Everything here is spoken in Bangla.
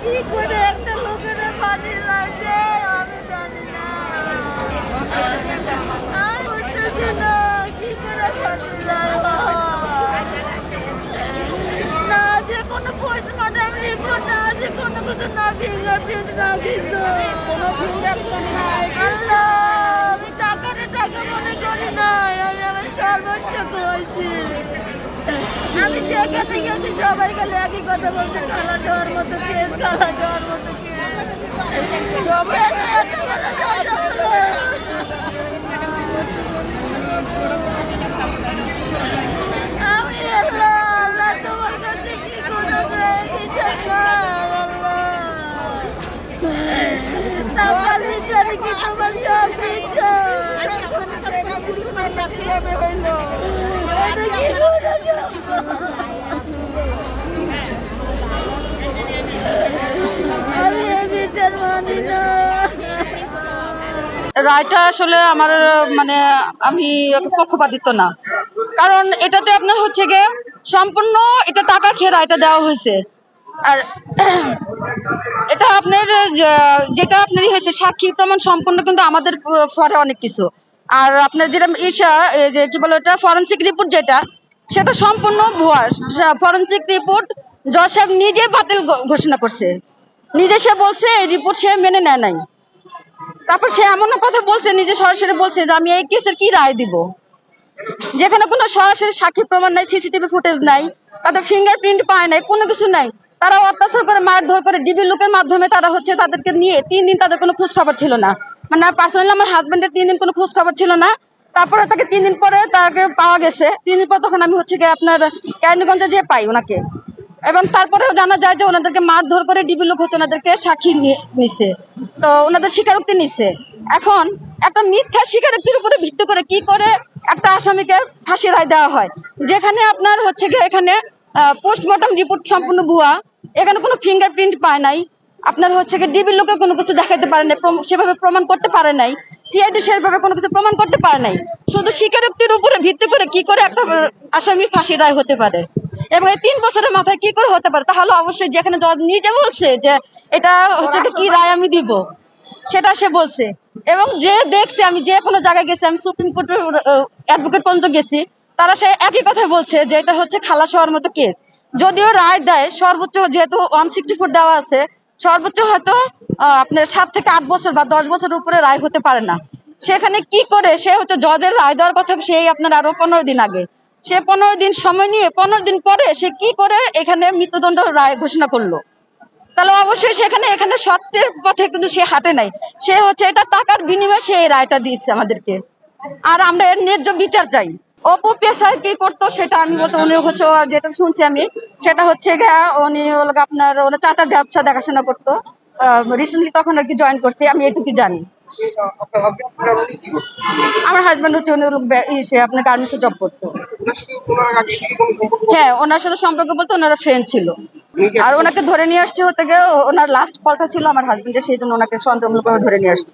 কি করে একটা লোকের পানি লাগে আমি জানি না। আমি বুঝতেছি না কি করে পানি লাগলো। না যে কোনো পোস্টমর্টম রিপোর্ট না আছে, কোনো কিছু না, ফিঙ্গারপ্রিন্ট না, কিন্তু কোনো ফিঙ্গারপ্রিন্ট নাই। আল্লাহ, আমি টাকাটা টাকা মনে করি নাই, আমি আমার সর্বোচ্চ করেছি। আমি যেখানে গেছি সবাই গেলে একই কথা বলছে, খালা যাওয়ার মতো কেস, খালা যাওয়ার মতো কেস। সবাই আমি আল্লাহ আল্লাহ তোমার কাছে কি করবে বিচার কর আল্লাহ। আমার বিচার কি তোমার সব ইচ্ছা? এটা কি আমি এই বিচার মানি না। রায়টা আসলে আমার মানে আমি পক্ষপাতিত্ব না, কারণ এটাতে আপনার হচ্ছে গিয়ে সম্পূর্ণ এটা টাকা খেয়ে রায়টা দেওয়া হয়েছে। আর এটা আপনার যেটা আপনারই হয়েছে সাক্ষী প্রমাণ সম্পূর্ণ কিন্তু আমাদের ফরে অনেক কিছু। আর আপনার যেটা যে কি বলে ওটা ফরেন্সিক রিপোর্ট যেটা, সেটা সম্পূর্ণ ভুয়া। ফরেন্সিক রিপোর্ট জজ সাহেব নিজে বাতিল ঘোষণা করছে, নিজে সে বলছে এই রিপোর্ট সে মেনে নেয় নাই। তারপর সে এমনও কথা বলছে, নিজে সরাসরি বলছে যে আমি এই কেসের কি রায় দিব, যেখানে কোনো সরাসরি সাক্ষী প্রমাণ নাই, সিসিটিভি ফুটেজ নাই, তাদের ফিঙ্গারপ্রিন্ট পায় নাই, কোনো কিছু নাই। তারা অত্যাচার করে, মারধর করে, ডিবি লোকের মাধ্যমে তারা হচ্ছে তাদেরকে নিয়ে 3 দিন তাদের কোনো খোঁজ খবর ছিল না। মানে পার্সোনালি আমার হাজবেন্ডের 3 দিন কোনো খোঁজ খবর ছিল না। তারপরে তাকে 3 দিন পরে তাকে পাওয়া গেছে। 3 দিন পর তখন আমি হচ্ছে গিয়ে আপনার ক্যানিগঞ্জে যেয়ে পাই ওনাকে, এবং তারপরেও জানা যায় যে ওনাদেরকে মারধর করে ডিবি লোক হচ্ছে ওনাদেরকে সাক্ষী নিছে, তো ওনাদের স্বীকারোক্তি নিছে। এখন একটা মিথ্যা স্বীকারোক্তির উপরে ভিত্তি করে কি করে একটা আসামিকে ফাঁসি রায় দেওয়া হয়, যেখানে আপনার হচ্ছে গিয়ে এখানে পোস্টমর্টম রিপোর্ট সম্পূর্ণ ভুয়া, এখানে কোনো ফিঙ্গারপ্রিন্ট পায় নাই, আপনার হচ্ছে গিয়ে ডিবির লোকে কোনো কিছু দেখাতে পারে নাই, সেভাবে প্রমাণ করতে পারে নাই, সিআইডি সেভাবে কোনো কিছু প্রমাণ করতে পারে নাই। শুধু স্বীকারোক্তির উপরে ভিত্তি করে কি করে একটা আসামি ফাঁসি রায় হতে পারে, এবং এই 3 বছরের মাথায় কি করে হতে পারে? তাহলে অবশ্যই যেখানে জজ নিজে বলছে যে এটা হচ্ছে কি রায় আমি দিব, সেটা সে বলছে। এবং যে দেখছে, আমি যে কোনো জায়গায় গেছি, আমি সুপ্রিম কোর্টের অ্যাডভোকেট পর্যন্ত গেছি, তারা সে একই কথা বলছে যে এটা হচ্ছে খালাস হওয়ার মতো কেস। যদিও রায় দেয় সর্বোচ্চ, যেহেতু 164 দেওয়া আছে, সর্বোচ্চ হয়তো আপনার 7 থেকে 8 বছর বা 10 বছরের উপরে রায় হতে পারে না। সেখানে কি করে সে হচ্ছে জজের রায় দেওয়ার কথা সেই আপনার আরো 15 দিন আগে, সে 15 দিন সময় নিয়ে 15 দিন পরে সে কি করে এখানে মৃত্যুদণ্ড রায় ঘোষণা করলো? তাহলে অবশ্যই সেখানে এখানে সত্যের পথে কিন্তু সে হাঁটে নাই, সে হচ্ছে এটা টাকার বিনিময়ে সে এই রায়টা দিচ্ছে আমাদেরকে। আর আমরা এর ন্যায্য বিচার চাই। অপু পেশায় কি করতো সেটা আমি বলতে, উনি হচ্ছে যেটা শুনছি আমি, সেটা হচ্ছে উনি আপনার ওনার চাচার ব্যবসা দেখাশোনা করতো, রিসেন্টলি তখন আর কি জয়েন করছে, আমি এটুকু জানি। আমার হাজবেন্ড হচ্ছে উনি আপনার গার্মেন্টসে জব করতো। হ্যাঁ, ওনার সাথে সম্পর্ক বলতে ওনারা ফ্রেন্ড ছিল। আর ওনাকে ধরে নিয়ে আসছে হতে গিয়ে ওনার লাস্ট কলটা ছিল আমার হাজবেন্ডের, সেই জন্য ওনাকে সন্দেহমূলকভাবে ধরে নিয়ে আসছে।